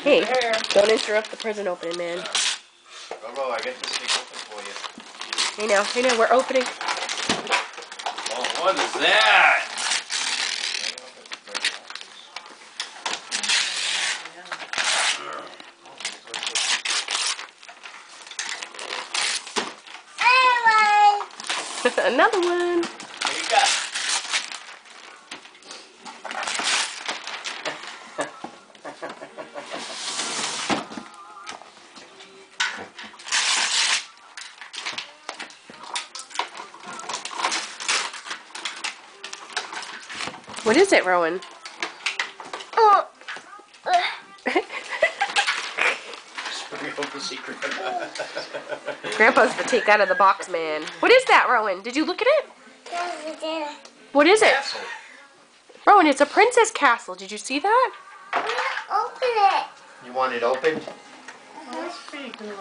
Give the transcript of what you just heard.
Hey, don't interrupt the present opening, man. Robo, I get this thing open for you. Hey now, we're opening. Oh, what is that? Another one. What you got? What is it, Rowan? Open secret. Grandpa's the take out of the box man. What is that, Rowan? Did you look at it? Yes, we did. What is it? Castle. Rowan, it's a princess castle. Did you see that? I'm gonna open it. You want it opened? That's pretty good.